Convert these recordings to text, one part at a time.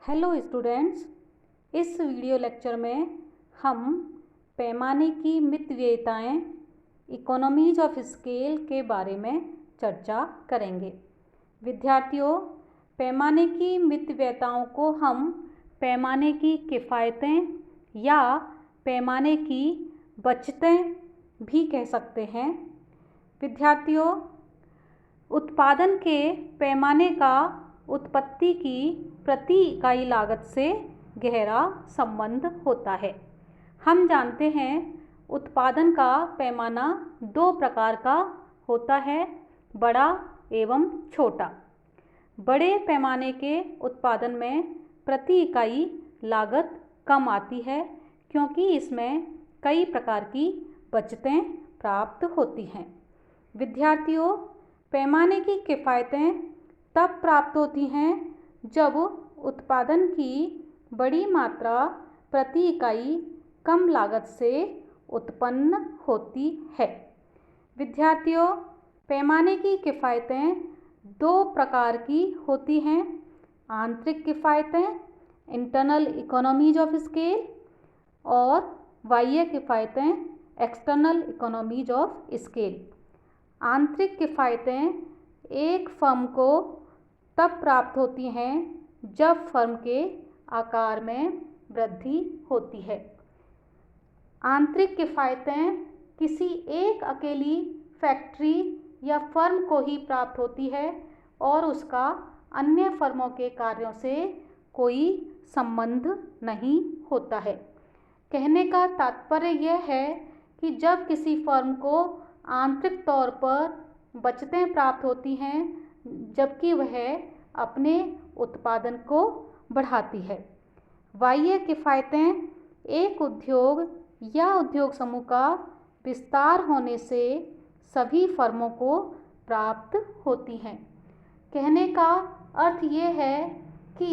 Hello students, इस video lecture में हम पैमाने की मितव्ययिताएं इकोनॉमीज ऑफ स्केल के बारे में चर्चा करेंगे। विद्यार्थियों, पैमाने की मितव्ययिताओं को हम पैमाने की किफ़ायतें या पैमाने की बचतें भी कह सकते हैं। विद्यार्थियों, उत्पादन के पैमाने का उत्पत्ति की प्रति इकाई लागत से गहरा संबंध होता है। हम जानते हैं उत्पादन का पैमाना दो प्रकार का होता है, बड़ा एवं छोटा। बड़े पैमाने के उत्पादन में प्रति इकाई लागत कम आती है क्योंकि इसमें कई प्रकार की बचतें प्राप्त होती हैं। विद्यार्थियों, पैमाने की किफ़ायतें तब प्राप्त होती हैं जब उत्पादन की बड़ी मात्रा प्रति इकाई कम लागत से उत्पन्न होती है। विद्यार्थियों, पैमाने की किफ़ायतें दो प्रकार की होती हैं, आंतरिक किफ़ायतें इंटरनल इकोनॉमीज ऑफ स्केल और बाह्य किफ़ायतें एक्सटर्नल इकोनॉमीज ऑफ स्केल। आंतरिक किफ़ायतें एक फर्म को तब प्राप्त होती हैं जब फर्म के आकार में वृद्धि होती है। आंतरिक किफ़ायतें किसी एक अकेली फैक्ट्री या फर्म को ही प्राप्त होती है और उसका अन्य फर्मों के कार्यों से कोई संबंध नहीं होता है। कहने का तात्पर्य यह है कि जब किसी फर्म को आंतरिक तौर पर बचतें प्राप्त होती हैं जबकि वह अपने उत्पादन को बढ़ाती है। बाह्य किफ़ायतें एक उद्योग या उद्योग समूह का विस्तार होने से सभी फर्मों को प्राप्त होती हैं। कहने का अर्थ ये है कि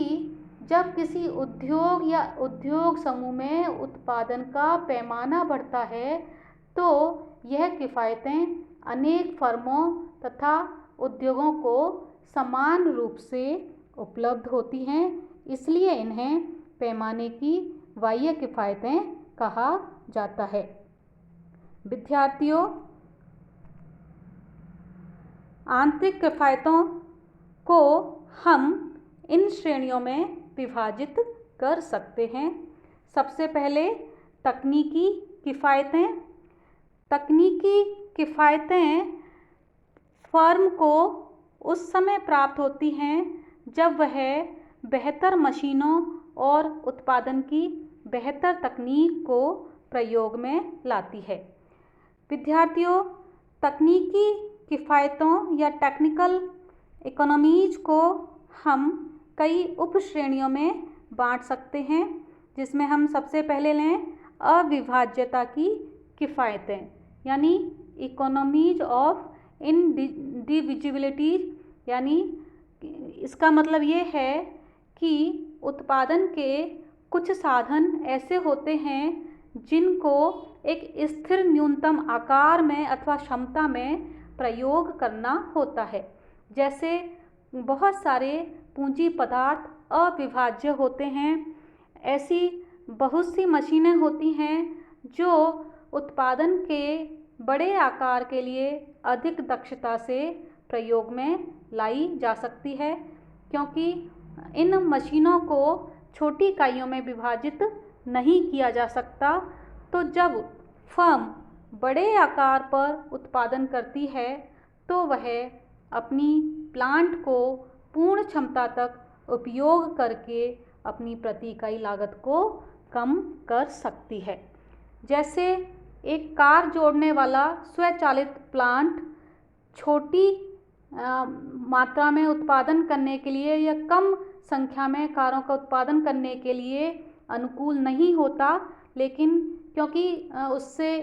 जब किसी उद्योग या उद्योग समूह में उत्पादन का पैमाना बढ़ता है तो यह किफ़ायतें अनेक फर्मों तथा उद्योगों को समान रूप से उपलब्ध होती हैं, इसलिए इन्हें पैमाने की बाह्य किफ़ायतें कहा जाता है। विद्यार्थियों, आंतरिक किफ़ायतों को हम इन श्रेणियों में विभाजित कर सकते हैं। सबसे पहले तकनीकी किफ़ायतें। तकनीकी किफ़ायतें फर्म को उस समय प्राप्त होती हैं जब वह बेहतर मशीनों और उत्पादन की बेहतर तकनीक को प्रयोग में लाती है। विद्यार्थियों, तकनीकी किफ़ायतों या टेक्निकल इकोनॉमीज को हम कई उप श्रेणियों में बांट सकते हैं, जिसमें हम सबसे पहले लें अविभाज्यता की किफ़ायतें, यानी इकोनॉमीज ऑफ इंडिविजिबिलिटी। यानी इसका मतलब ये है कि उत्पादन के कुछ साधन ऐसे होते हैं जिनको एक स्थिर न्यूनतम आकार में अथवा क्षमता में प्रयोग करना होता है। जैसे बहुत सारे पूंजी पदार्थ अविभाज्य होते हैं। ऐसी बहुत सी मशीनें होती हैं जो उत्पादन के बड़े आकार के लिए अधिक दक्षता से प्रयोग में लाई जा सकती है, क्योंकि इन मशीनों को छोटी इकाइयों में विभाजित नहीं किया जा सकता। तो जब फर्म बड़े आकार पर उत्पादन करती है तो वह अपनी प्लांट को पूर्ण क्षमता तक उपयोग करके अपनी प्रति इकाई लागत को कम कर सकती है। जैसे एक कार जोड़ने वाला स्वचालित प्लांट छोटी मात्रा में उत्पादन करने के लिए या कम संख्या में कारों का उत्पादन करने के लिए अनुकूल नहीं होता, लेकिन क्योंकि उससे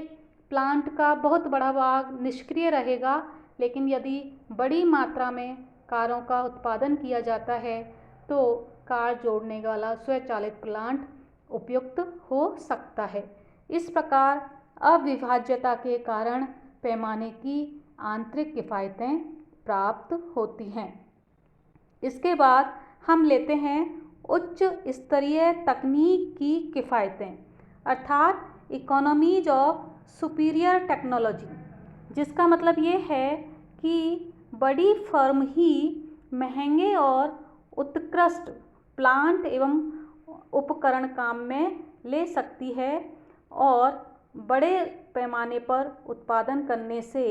प्लांट का बहुत बड़ा भाग निष्क्रिय रहेगा, लेकिन यदि बड़ी मात्रा में कारों का उत्पादन किया जाता है तो कार जोड़ने वाला स्वचालित प्लांट उपयुक्त हो सकता है। इस प्रकार अविभाज्यता के कारण पैमाने की आंतरिक किफ़ायतें प्राप्त होती हैं। इसके बाद हम लेते हैं उच्च स्तरीय तकनीक की किफ़ायतें, अर्थात इकोनॉमीज ऑफ सुपीरियर टेक्नोलॉजी, जिसका मतलब ये है कि बड़ी फर्म ही महंगे और उत्कृष्ट प्लांट एवं उपकरण काम में ले सकती है और बड़े पैमाने पर उत्पादन करने से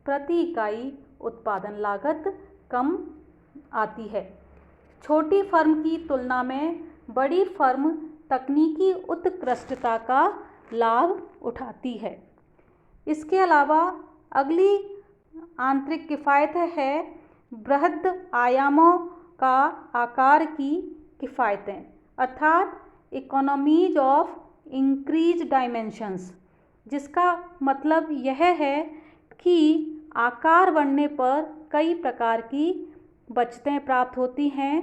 प्रति इकाई उत्पादन लागत कम आती है। छोटी फर्म की तुलना में बड़ी फर्म तकनीकी उत्कृष्टता का लाभ उठाती है। इसके अलावा अगली आंतरिक किफ़ायत है बृहद आयामों का आकार की किफ़ायतें, अर्थात इकोनॉमीज ऑफ इंक्रीज डायमेंशंस, जिसका मतलब यह है कि आकार बढ़ने पर कई प्रकार की बचतें प्राप्त होती हैं।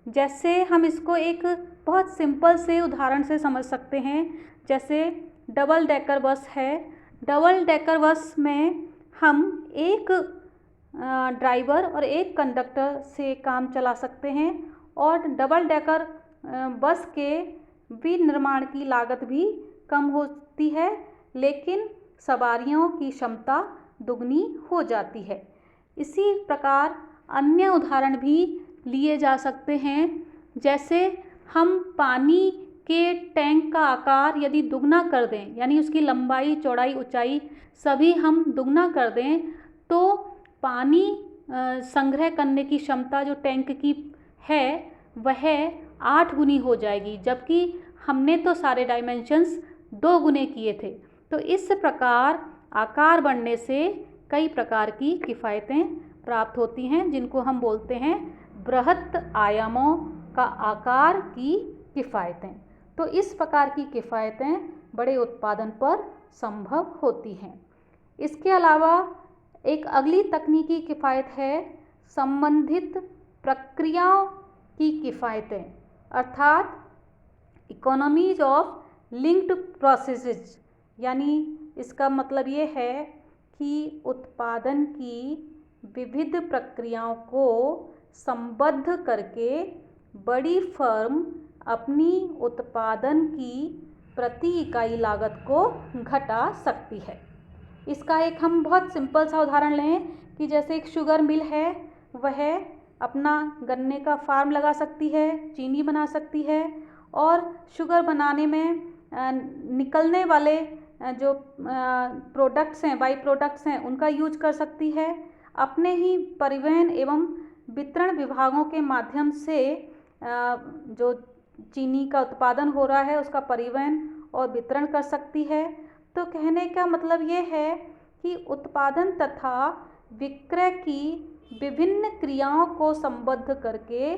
जैसे हम इसको एक बहुत सिंपल से उदाहरण से समझ सकते हैं। जैसे डबल डेकर बस है। डबल डेकर बस में हम एक ड्राइवर और एक कंडक्टर से काम चला सकते हैं और डबल डेकर बस के विनिर्माण की लागत भी कम होती है, लेकिन सवारियों की क्षमता दुगनी हो जाती है। इसी प्रकार अन्य उदाहरण भी लिए जा सकते हैं। जैसे हम पानी के टैंक का आकार यदि दुगना कर दें, यानी उसकी लंबाई, चौड़ाई, ऊंचाई सभी हम दुगना कर दें, तो पानी संग्रह करने की क्षमता जो टैंक की है वह 8 गुनी हो जाएगी, जबकि हमने तो सारे डायमेंशंस 2 गुने किए थे। तो इस प्रकार आकार बढ़ने से कई प्रकार की किफ़ायतें प्राप्त होती हैं, जिनको हम बोलते हैं बृहत आयामों का आकार की किफ़ायतें। तो इस प्रकार की किफ़ायतें बड़े उत्पादन पर संभव होती हैं। इसके अलावा एक अगली तकनीकी किफ़ायत है संबंधित प्रक्रियाओं की किफ़ायतें, अर्थात इकोनॉमीज ऑफ लिंक्ड प्रोसेसेस, यानी इसका मतलब ये है कि उत्पादन की विविध प्रक्रियाओं को संबद्ध करके बड़ी फर्म अपनी उत्पादन की प्रति इकाई लागत को घटा सकती है। इसका एक हम बहुत सिंपल सा उदाहरण लें कि जैसे एक शुगर मिल है, वह अपना गन्ने का फार्म लगा सकती है, चीनी बना सकती है और शुगर बनाने में निकलने वाले जो प्रोडक्ट्स हैं, बाई प्रोडक्ट्स हैं, उनका यूज कर सकती है। अपने ही परिवहन एवं वितरण विभागों के माध्यम से जो चीनी का उत्पादन हो रहा है उसका परिवहन और वितरण कर सकती है। तो कहने का मतलब ये है कि उत्पादन तथा विक्रय की विभिन्न क्रियाओं को संबद्ध करके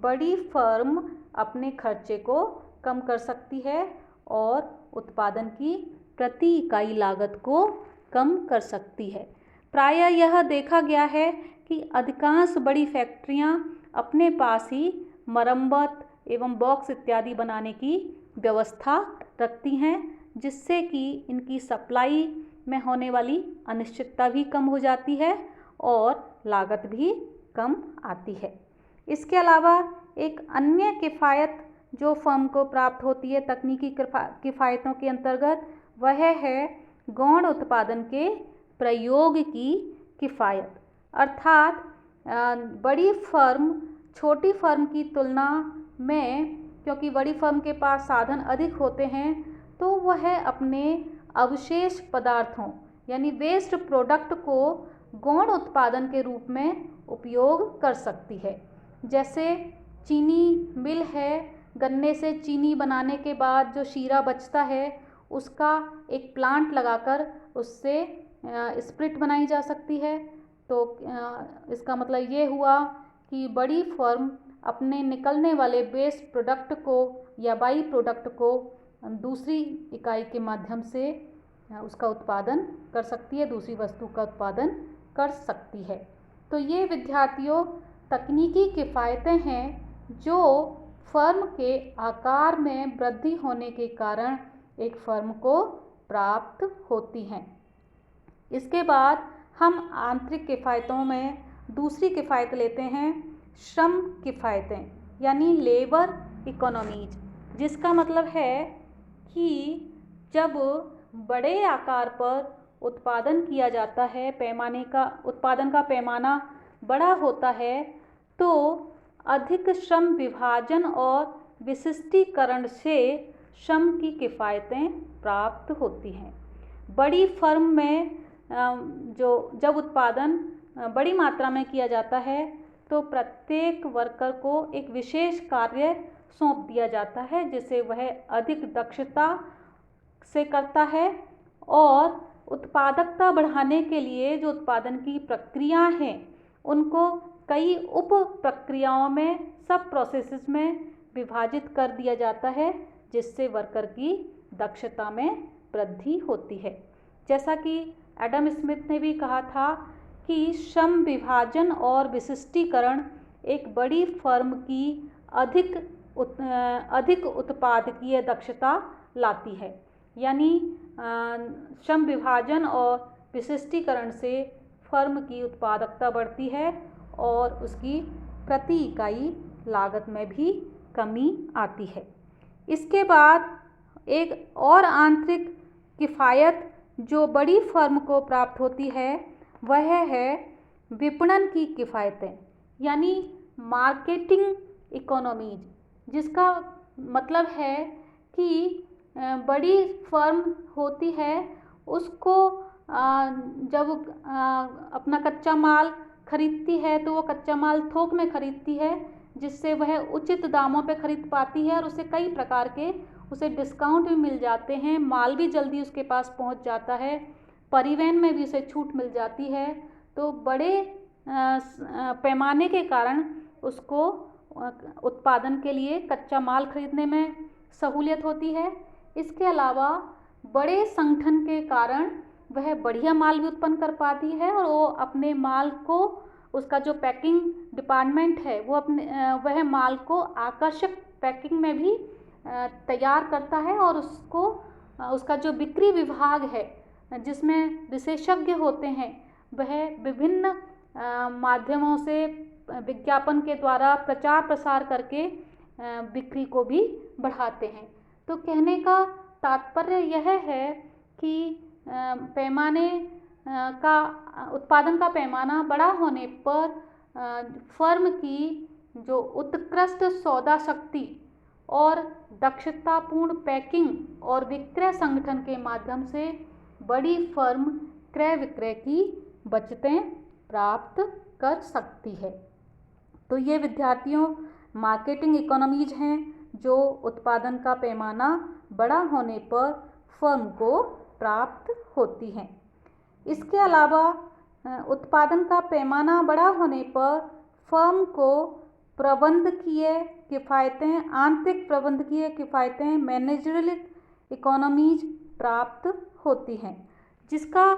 बड़ी फर्म अपने खर्चे को कम कर सकती है और उत्पादन की प्रति इकाई लागत को कम कर सकती है। प्रायः यह देखा गया है कि अधिकांश बड़ी फैक्ट्रियां अपने पास ही मरम्मत एवं बॉक्स इत्यादि बनाने की व्यवस्था रखती हैं, जिससे कि इनकी सप्लाई में होने वाली अनिश्चितता भी कम हो जाती है और लागत भी कम आती है। इसके अलावा एक अन्य किफ़ायत जो फर्म को प्राप्त होती है तकनीकी किफ़ायतों के अंतर्गत, वह है गौण उत्पादन के प्रयोग की किफ़ायत, अर्थात बड़ी फर्म छोटी फर्म की तुलना में, क्योंकि बड़ी फर्म के पास साधन अधिक होते हैं, तो वह अपने अवशेष पदार्थों यानी वेस्ट प्रोडक्ट को गौण उत्पादन के रूप में उपयोग कर सकती है। जैसे चीनी मिल है, गन्ने से चीनी बनाने के बाद जो शीरा बचता है उसका एक प्लांट लगाकर उससे स्प्रिट बनाई जा सकती है। तो इसका मतलब ये हुआ कि बड़ी फर्म अपने निकलने वाले वेस्ट प्रोडक्ट को या बाई प्रोडक्ट को दूसरी इकाई के माध्यम से उसका उत्पादन कर सकती है, दूसरी वस्तु का उत्पादन कर सकती है। तो ये विद्यार्थियों तकनीकी किफ़ायतें हैं जो फर्म के आकार में वृद्धि होने के कारण एक फर्म को प्राप्त होती हैं। इसके बाद हम आंतरिक किफ़ायतों में दूसरी किफ़ायत लेते हैं श्रम किफ़ायतें, यानी लेबर इकोनॉमीज, जिसका मतलब है कि जब बड़े आकार पर उत्पादन किया जाता है, उत्पादन का पैमाना बड़ा होता है, तो अधिक श्रम विभाजन और विशिष्टीकरण से श्रम की किफ़ायतें प्राप्त होती हैं। बड़ी फर्म में जब उत्पादन बड़ी मात्रा में किया जाता है तो प्रत्येक वर्कर को एक विशेष कार्य सौंप दिया जाता है जिसे वह अधिक दक्षता से करता है, और उत्पादकता बढ़ाने के लिए जो उत्पादन की प्रक्रिया हैं उनको कई उप प्रक्रियाओं में, सब प्रोसेसेस में विभाजित कर दिया जाता है, जिससे वर्कर की दक्षता में वृद्धि होती है। जैसा कि एडम स्मिथ ने भी कहा था कि श्रम विभाजन और विशिष्टीकरण एक बड़ी फर्म की अधिक उत्पादकीय दक्षता लाती है। यानी श्रम विभाजन और विशिष्टीकरण से फर्म की उत्पादकता बढ़ती है और उसकी प्रति इकाई लागत में भी कमी आती है। इसके बाद एक और आंतरिक किफ़ायत जो बड़ी फर्म को प्राप्त होती है वह है विपणन की किफ़ायतें, यानी मार्केटिंग इकोनॉमीज, जिसका मतलब है कि बड़ी फर्म होती है उसको जब अपना कच्चा माल खरीदती है तो वो कच्चा माल थोक में खरीदती है, जिससे वह उचित दामों पे खरीद पाती है और उसे कई प्रकार के डिस्काउंट भी मिल जाते हैं, माल भी जल्दी उसके पास पहुंच जाता है, परिवहन में भी उसे छूट मिल जाती है। तो बड़े पैमाने के कारण उसको उत्पादन के लिए कच्चा माल खरीदने में सहूलियत होती है। इसके अलावा बड़े संगठन के कारण वह बढ़िया माल भी उत्पन्न कर पाती है और वो अपने माल को, उसका जो पैकिंग डिपार्टमेंट है वो वह माल को आकर्षक पैकिंग में भी तैयार करता है और उसका जो बिक्री विभाग है जिसमें विशेषज्ञ होते हैं वह विभिन्न माध्यमों से विज्ञापन के द्वारा प्रचार प्रसार करके बिक्री को भी बढ़ाते हैं। तो कहने का तात्पर्य यह है कि उत्पादन का पैमाना बड़ा होने पर फर्म की जो उत्कृष्ट सौदा शक्ति और दक्षतापूर्ण पैकिंग और विक्रय संगठन के माध्यम से बड़ी फर्म क्रय विक्रय की बचतें प्राप्त कर सकती है। तो ये विद्यार्थियों मार्केटिंग इकोनॉमीज हैं जो उत्पादन का पैमाना बड़ा होने पर फर्म को प्राप्त होती हैं। इसके अलावा उत्पादन का पैमाना बड़ा होने पर फर्म को प्रबंधकीय किफ़ायतें, आंतरिक प्रबंधकीय किफ़ायतें, मैनेजरियल इकोनॉमीज प्राप्त होती हैं, जिसका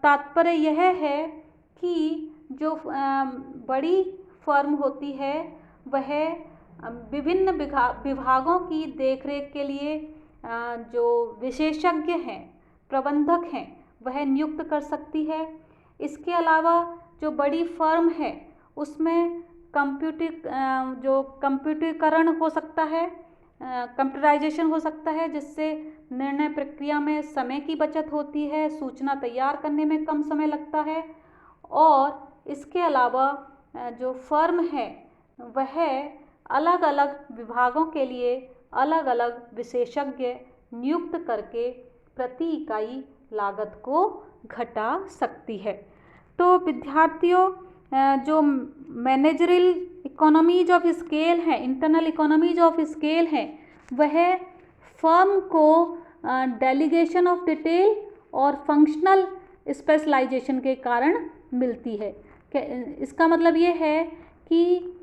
तात्पर्य यह है कि जो बड़ी फर्म होती है वह विभिन्न विभागों की देखरेख के लिए जो विशेषज्ञ हैं, प्रबंधक हैं, वह नियुक्त कर सकती है। इसके अलावा जो बड़ी फर्म है उसमें कंप्यूटरीकरण हो सकता है, कंप्यूटराइजेशन हो सकता है, जिससे निर्णय प्रक्रिया में समय की बचत होती है, सूचना तैयार करने में कम समय लगता है। और इसके अलावा जो फर्म है वह अलग अलग विभागों के लिए अलग अलग विशेषज्ञ नियुक्त करके प्रति इकाई लागत को घटा सकती है। तो विद्यार्थियों जो मैनेजरियल इकोनॉमीज ऑफ स्केल है, इंटरनल इकोनॉमीज ऑफ स्केल है, वह फर्म को डेलीगेशन ऑफ डिटेल और फंक्शनल स्पेशलाइजेशन के कारण मिलती है। इसका मतलब ये है कि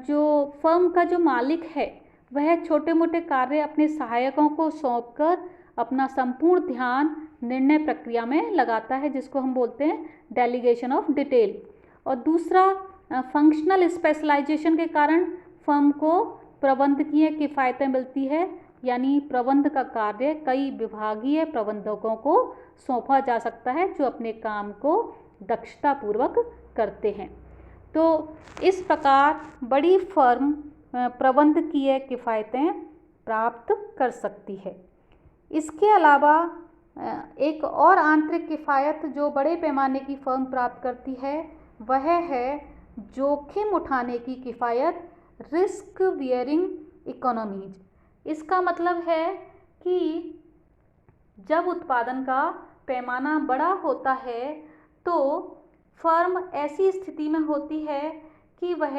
जो फर्म का जो मालिक है वह छोटे मोटे कार्य अपने सहायकों को सौंपकर अपना संपूर्ण ध्यान निर्णय प्रक्रिया में लगाता है, जिसको हम बोलते हैं डेलीगेशन ऑफ डिटेल। और दूसरा फंक्शनल स्पेशलाइजेशन के कारण फर्म को प्रबंधकीय किफ़ायतें मिलती है, यानी प्रबंध का कार्य कई विभागीय प्रबंधकों को सौंपा जा सकता है जो अपने काम को दक्षतापूर्वक करते हैं। तो इस प्रकार बड़ी फर्म प्रबंधकीय किफ़ायतें प्राप्त कर सकती है। इसके अलावा एक और आंतरिक किफ़ायत जो बड़े पैमाने की फर्म प्राप्त करती है वह है जोखिम उठाने की किफ़ायत, रिस्क बियरिंग इकोनॉमीज। इसका मतलब है कि जब उत्पादन का पैमाना बड़ा होता है तो फर्म ऐसी स्थिति में होती है कि वह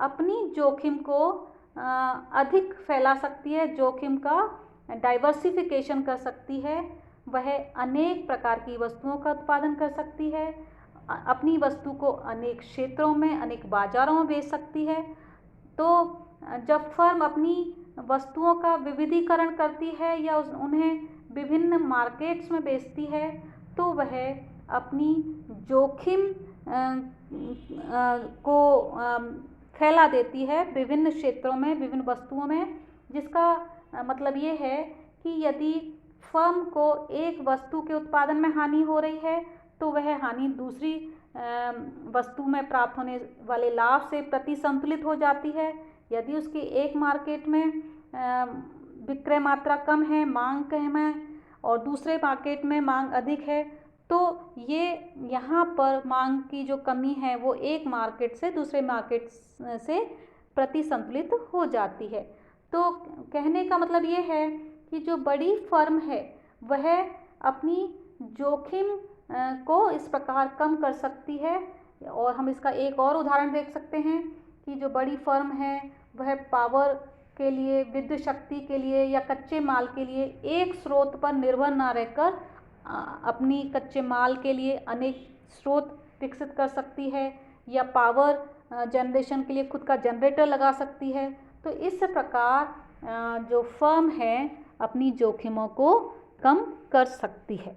अपनी जोखिम को अधिक फैला सकती है, जोखिम का डाइवर्सिफिकेशन कर सकती है। वह अनेक प्रकार की वस्तुओं का उत्पादन कर सकती है, अपनी वस्तु को अनेक क्षेत्रों में, अनेक बाज़ारों में बेच सकती है। तो जब फर्म अपनी वस्तुओं का विविधीकरण करती है या उन्हें विभिन्न मार्केट्स में बेचती है तो वह अपनी जोखिम को फैला देती है विभिन्न क्षेत्रों में, विभिन्न वस्तुओं में, जिसका मतलब ये है कि यदि फर्म को एक वस्तु के उत्पादन में हानि हो रही है तो वह हानि दूसरी वस्तु में प्राप्त होने वाले लाभ से प्रतिसंतुलित हो जाती है। यदि उसकी एक मार्केट में विक्रय मात्रा कम है, मांग कम है, और दूसरे मार्केट में मांग अधिक है, तो ये यहाँ पर मांग की जो कमी है वो एक मार्केट से दूसरे मार्केट से प्रतिसंतुलित हो जाती है। तो कहने का मतलब ये है कि जो बड़ी फर्म है वह अपनी जोखिम को इस प्रकार कम कर सकती है। और हम इसका एक और उदाहरण देख सकते हैं कि जो बड़ी फर्म है वह पावर के लिए, विद्युत शक्ति के लिए या कच्चे माल के लिए एक स्रोत पर निर्भर ना रहकर अपनी कच्चे माल के लिए अनेक स्रोत विकसित कर सकती है, या पावर जनरेशन के लिए खुद का जनरेटर लगा सकती है। तो इस प्रकार जो फर्म है अपनी जोखिमों को कम कर सकती है।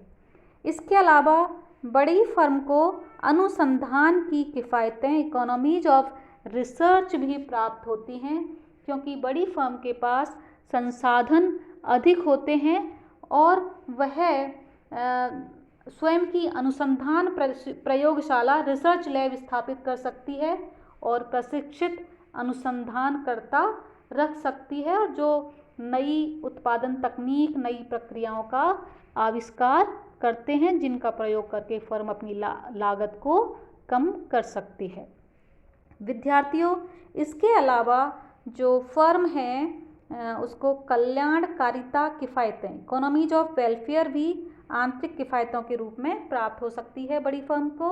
इसके अलावा बड़ी फर्म को अनुसंधान की किफ़ायतें, इकोनॉमीज ऑफ रिसर्च भी प्राप्त होती हैं, क्योंकि बड़ी फर्म के पास संसाधन अधिक होते हैं और वह स्वयं की अनुसंधान प्रयोगशाला, रिसर्च लैब स्थापित कर सकती है और प्रशिक्षित अनुसंधानकर्ता रख सकती है, जो नई उत्पादन तकनीक, नई प्रक्रियाओं का आविष्कार करते हैं, जिनका प्रयोग करके फर्म अपनी लागत को कम कर सकती है। विद्यार्थियों, इसके अलावा जो फर्म है उसको कल्याणकारिता किफ़ायतें, इकोनॉमीज ऑफ वेलफेयर भी आंतरिक किफ़ायतों के रूप में प्राप्त हो सकती है बड़ी फर्म को।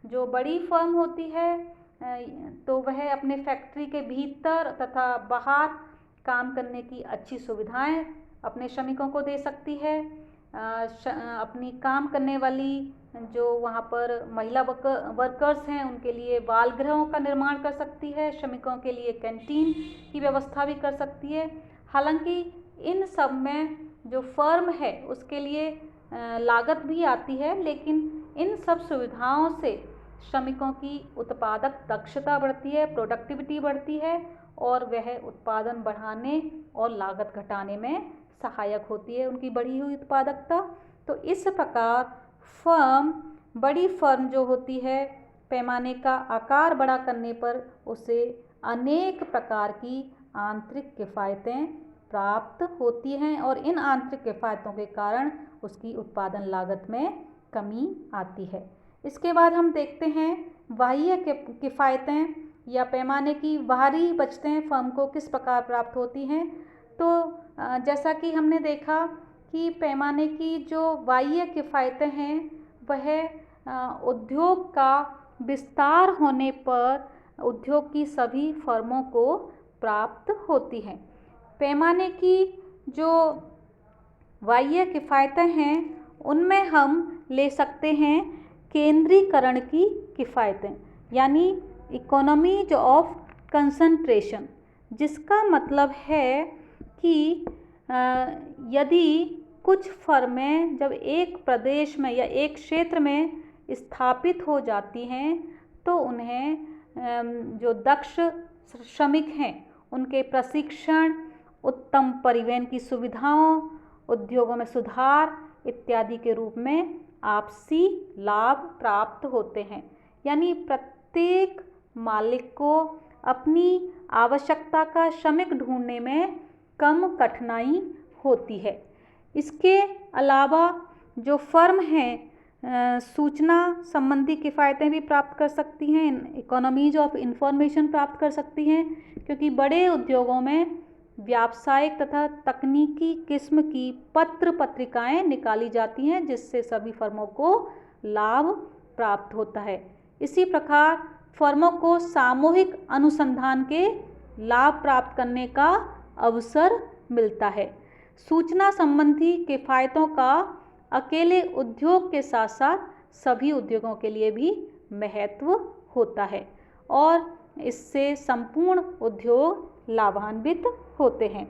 जो बड़ी फर्म होती है तो वह अपने फैक्ट्री के भीतर तथा बाहर काम करने की अच्छी सुविधाएं अपने श्रमिकों को दे सकती है। अपनी काम करने वाली जो वहाँ पर महिला वर्कर्स हैं उनके लिए बाल गृहों का निर्माण कर सकती है, श्रमिकों के लिए कैंटीन की व्यवस्था भी कर सकती है। हालांकि इन सब में जो फर्म है उसके लिए लागत भी आती है, लेकिन इन सब सुविधाओं से श्रमिकों की उत्पादक दक्षता बढ़ती है, प्रोडक्टिविटी बढ़ती है और वह उत्पादन बढ़ाने और लागत घटाने में सहायक होती है, उनकी बढ़ी हुई उत्पादकता। तो इस प्रकार बड़ी फर्म जो होती है, पैमाने का आकार बड़ा करने पर उसे अनेक प्रकार की आंतरिक किफ़ायतें प्राप्त होती हैं और इन आंतरिक किफ़ायतों के कारण उसकी उत्पादन लागत में कमी आती है। इसके बाद हम देखते हैं बाह्य किफ़ायतें या पैमाने की बाहरी बचतें फर्म को किस प्रकार प्राप्त होती हैं। तो जैसा कि हमने देखा कि पैमाने की जो बाह्य किफ़ायतें हैं वह उद्योग का विस्तार होने पर उद्योग की सभी फर्मों को प्राप्त होती हैं। पैमाने की जो बाह्य किफ़ायतें हैं उनमें हम ले सकते हैं केंद्रीकरण की किफ़ायतें, यानी इकोनॉमीज ऑफ कंसंट्रेशन, जिसका मतलब है कि यदि कुछ फर्में जब एक प्रदेश में या एक क्षेत्र में स्थापित हो जाती हैं तो उन्हें जो दक्ष श्रमिक हैं उनके प्रशिक्षण, उत्तम परिवहन की सुविधाओं, उद्योगों में सुधार इत्यादि के रूप में आपसी लाभ प्राप्त होते हैं। यानी प्रत्येक मालिक को अपनी आवश्यकता का श्रमिक ढूंढने में कम कठिनाई होती है। इसके अलावा जो फर्म हैं सूचना संबंधी किफ़ायतें भी प्राप्त कर सकती हैं, इकोनॉमीज ऑफ इंफॉर्मेशन प्राप्त कर सकती हैं, क्योंकि बड़े उद्योगों में व्यावसायिक तथा तकनीकी किस्म की पत्र पत्रिकाएं निकाली जाती हैं, जिससे सभी फर्मों को लाभ प्राप्त होता है। इसी प्रकार फर्मों को सामूहिक अनुसंधान के लाभ प्राप्त करने का अवसर मिलता है। सूचना संबंधी किफ़ायतों का अकेले उद्योग के साथ साथ सभी उद्योगों के लिए भी महत्व होता है और इससे संपूर्ण उद्योग लाभान्वित होते हैं।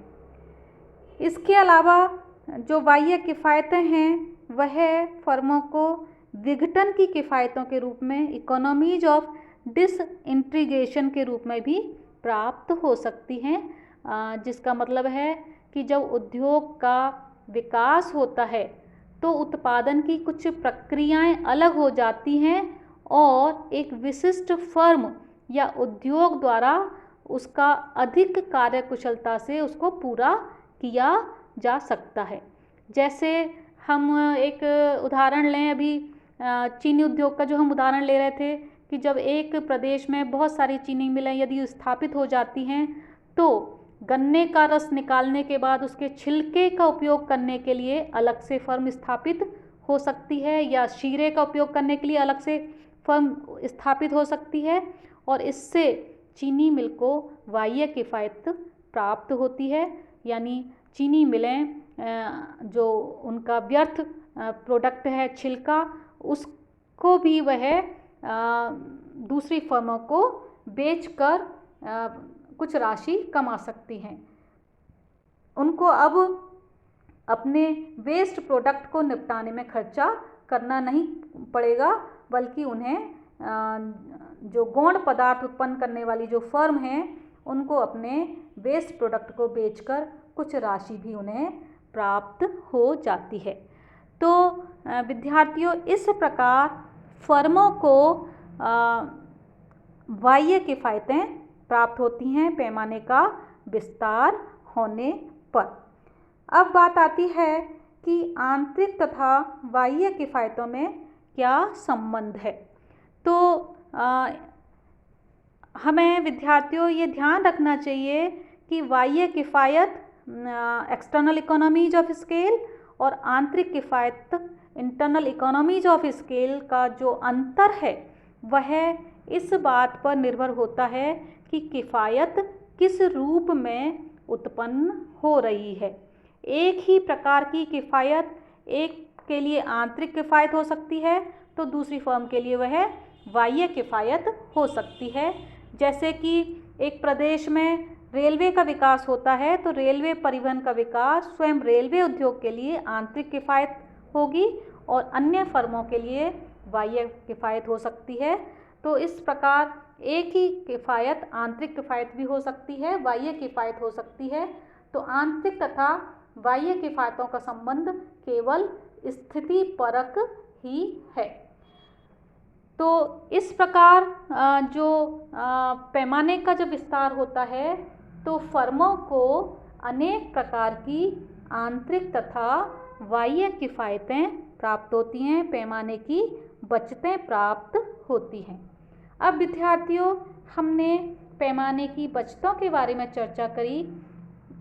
इसके अलावा जो बाह्य किफ़ायतें हैं वह फर्मों को विघटन की किफ़ायतों के रूप में, इकोनॉमीज ऑफ डिसइंटीग्रेशन के रूप में भी प्राप्त हो सकती हैं, जिसका मतलब है कि जब उद्योग का विकास होता है तो उत्पादन की कुछ प्रक्रियाएं अलग हो जाती हैं और एक विशिष्ट फर्म या उद्योग द्वारा उसका अधिक कार्यकुशलता से उसको पूरा किया जा सकता है। जैसे हम एक उदाहरण लें, अभी चीनी उद्योग का जो हम उदाहरण ले रहे थे कि जब एक प्रदेश में बहुत सारी चीनी मिलें यदि स्थापित हो जाती हैं तो गन्ने का रस निकालने के बाद उसके छिलके का उपयोग करने के लिए अलग से फर्म स्थापित हो सकती है, या शीरे का उपयोग करने के लिए अलग से फर्म स्थापित हो सकती है, और इससे चीनी मिल को बाह्य किफ़ायत प्राप्त होती है। यानी चीनी मिलें जो उनका व्यर्थ प्रोडक्ट है छिलका, उसको भी वह दूसरी फर्मों को बेचकर कुछ राशि कमा सकती हैं। उनको अब अपने वेस्ट प्रोडक्ट को निपटाने में खर्चा करना नहीं पड़ेगा, बल्कि उन्हें जो गौण पदार्थ उत्पन्न करने वाली जो फर्म हैं उनको अपने वेस्ट प्रोडक्ट को बेचकर कुछ राशि भी उन्हें प्राप्त हो जाती है। तो विद्यार्थियों, इस प्रकार फर्मों को बाह्य किफ़ायतें प्राप्त होती हैं पैमाने का विस्तार होने पर। अब बात आती है कि आंतरिक तथा बाह्य किफ़ायतों में क्या संबंध है। तो हमें विद्यार्थियों ये ध्यान रखना चाहिए कि बाह्य किफ़ायत एक्सटर्नल इकोनॉमीज ऑफ स्केल और आंतरिक किफ़ायत इंटरनल इकोनॉमीज ऑफ स्केल का जो अंतर है वह इस बात पर निर्भर होता है कि किफ़ायत किस रूप में उत्पन्न हो रही है। एक ही प्रकार की किफ़ायत एक के लिए आंतरिक किफ़ायत हो सकती है तो दूसरी फर्म के लिए वह बाह्य किफ़ायत हो सकती है। जैसे कि एक प्रदेश में रेलवे का विकास होता है तो रेलवे परिवहन का विकास स्वयं रेलवे उद्योग के लिए आंतरिक किफ़ायत होगी और अन्य फर्मों के लिए बाह्य किफ़ायत हो सकती है। तो इस प्रकार एक ही किफ़ायत आंतरिक किफ़ायत भी हो सकती है, बाह्य किफ़ायत हो सकती है। तो आंतरिक तथा बाह्य किफ़ायतों का संबंध केवल स्थिति परक ही है। तो इस प्रकार जो पैमाने का जब विस्तार होता है तो फर्मों को अनेक प्रकार की आंतरिक तथा बाह्य किफ़ायतें प्राप्त होती हैं, पैमाने की बचतें प्राप्त होती हैं। अब विद्यार्थियों, हमने पैमाने की बचतों के बारे में चर्चा करी।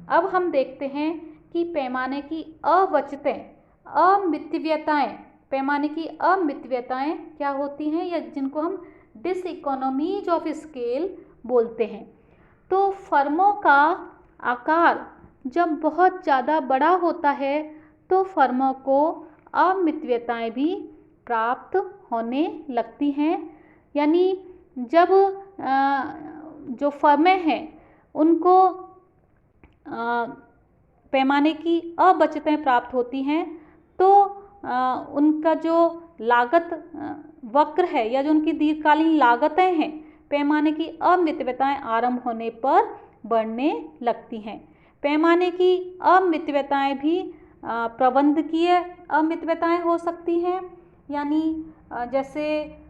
अब हम देखते हैं कि पैमाने की अबचतें, अमितव्यताएं, पैमाने की अमितव्यताएं क्या होती हैं या जिनको हम डिसइकोनॉमीज ऑफ स्केल बोलते हैं। तो फर्मों का आकार जब बहुत ज़्यादा बड़ा होता है तो फर्मों को अमितव्यताएं भी प्राप्त होने लगती हैं। यानी जब जो फर्में हैं उनको पैमाने की अबचतें प्राप्त होती हैं तो उनका जो लागत वक्र है या जो उनकी दीर्घकालीन लागतें हैं पैमाने की अमितव्यताएं आरंभ होने पर बढ़ने लगती हैं। पैमाने की अमितव्यताएं भी प्रबंधकीय अमितव्यताएं हो सकती हैं। यानी जैसे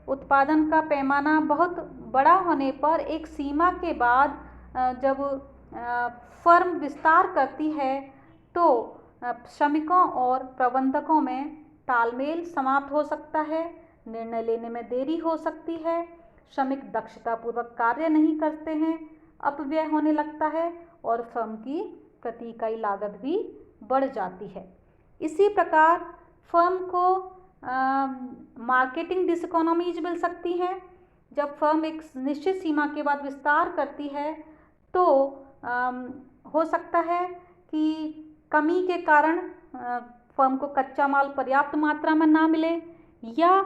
उत्पादन का पैमाना बहुत बड़ा होने पर एक सीमा के बाद जब फर्म विस्तार करती है तो श्रमिकों और प्रबंधकों में तालमेल समाप्त हो सकता है, निर्णय लेने में देरी हो सकती है, श्रमिक दक्षतापूर्वक कार्य नहीं करते हैं, अपव्यय होने लगता है और फर्म की प्रति इकाई लागत भी बढ़ जाती है। इसी प्रकार फर्म को मार्केटिंग डिसइकोनॉमीज मिल सकती हैं। जब फर्म एक निश्चित सीमा के बाद विस्तार करती है तो हो सकता है कि कमी के कारण फर्म को कच्चा माल पर्याप्त मात्रा में ना मिले, या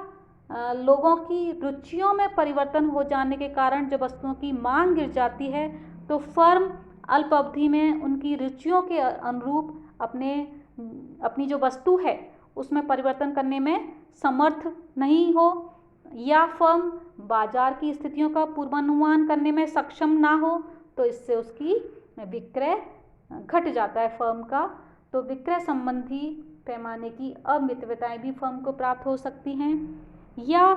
लोगों की रुचियों में परिवर्तन हो जाने के कारण जब वस्तुओं की मांग गिर जाती है तो फर्म अल्प अवधि में उनकी रुचियों के अनुरूप अपनी जो वस्तु है उसमें परिवर्तन करने में समर्थ नहीं हो, या फर्म बाजार की स्थितियों का पूर्वानुमान करने में सक्षम ना हो, तो इससे उसकी विक्रय घट जाता है फर्म का। तो विक्रय संबंधी पैमाने की अमितव्यताएं भी फर्म को प्राप्त हो सकती हैं, या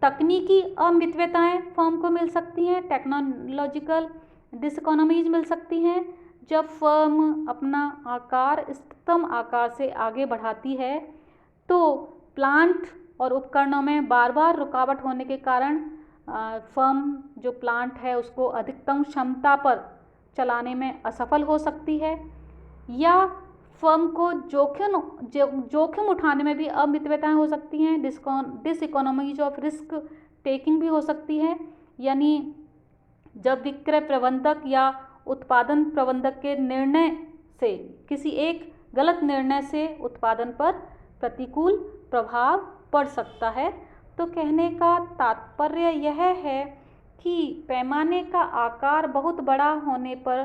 तकनीकी अमितव्यताएं फर्म को मिल सकती हैं, टेक्नोलॉजिकल डिसइकोनॉमीज मिल सकती हैं। जब फर्म अपना आकार इष्टतम आकार से आगे बढ़ाती है तो प्लांट और उपकरणों में बार बार रुकावट होने के कारण फर्म जो प्लांट है उसको अधिकतम क्षमता पर चलाने में असफल हो सकती है, या फर्म को जोखिम उठाने में भी अमितव्यताएं हो सकती हैं, डिसइकोनॉमीज ऑफ रिस्क टेकिंग भी हो सकती है। यानी जब विक्रय प्रबंधक या उत्पादन प्रबंधक के निर्णय से किसी एक गलत निर्णय से उत्पादन पर प्रतिकूल प्रभाव पड़ सकता है। तो कहने का तात्पर्य यह है कि पैमाने का आकार बहुत बड़ा होने पर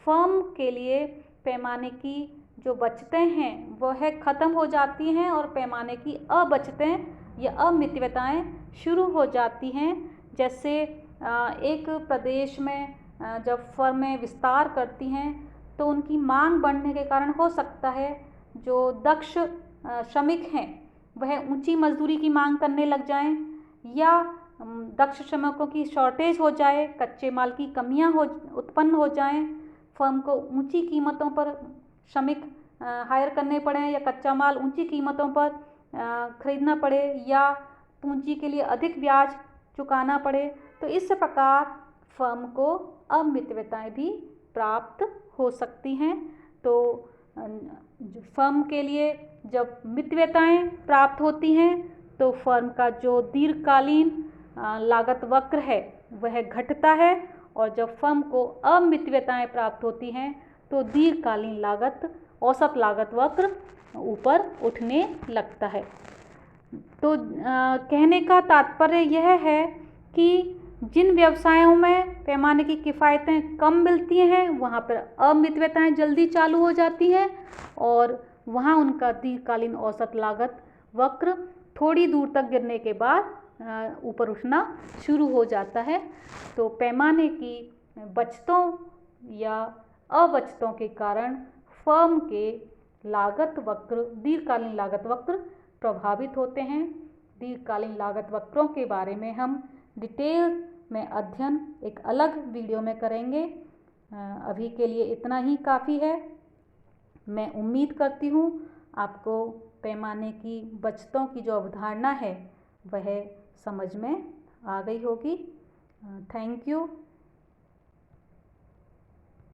फर्म के लिए पैमाने की जो बचतें हैं वह खत्म हो जाती हैं और पैमाने की अबचतें या अमितव्यताएं शुरू हो जाती हैं। जैसे एक प्रदेश में जब फर्में विस्तार करती हैं तो उनकी मांग बढ़ने के कारण हो सकता है जो दक्ष श्रमिक हैं वह ऊंची मजदूरी की मांग करने लग जाएं, या दक्ष श्रमिकों की शॉर्टेज हो जाए, कच्चे माल की कमियां उत्पन्न हो जाएं, फर्म को ऊंची कीमतों पर श्रमिक हायर करने पड़े, या कच्चा माल ऊंची कीमतों पर खरीदना पड़े, या पूंजी के लिए अधिक ब्याज चुकाना पड़े। तो इस प्रकार फर्म को अमितव्यताएं भी प्राप्त हो सकती हैं। तो फर्म के लिए जब मितव्यताएं प्राप्त होती हैं तो फर्म का जो दीर्घकालीन लागत वक्र है वह घटता है, और जब फर्म को अमितव्यताएं प्राप्त होती हैं तो दीर्घकालीन औसत लागत वक्र ऊपर उठने लगता है। तो कहने का तात्पर्य यह है कि जिन व्यवसायों में पैमाने की किफ़ायतें कम मिलती हैं वहाँ पर अमितव्यताएं जल्दी चालू हो जाती हैं, और वहाँ उनका दीर्घकालीन औसत लागत वक्र थोड़ी दूर तक गिरने के बाद ऊपर उठना शुरू हो जाता है। तो पैमाने की बचतों या अबचतों के कारण फर्म के दीर्घकालीन लागत वक्र प्रभावित होते हैं। दीर्घकालीन लागत वक्रों के बारे में हम डिटेल में अध्ययन एक अलग वीडियो में करेंगे। अभी के लिए इतना ही काफ़ी है। मैं उम्मीद करती हूँ आपको पैमाने की बचतों की जो अवधारणा है वह समझ में आ गई होगी। Thank you.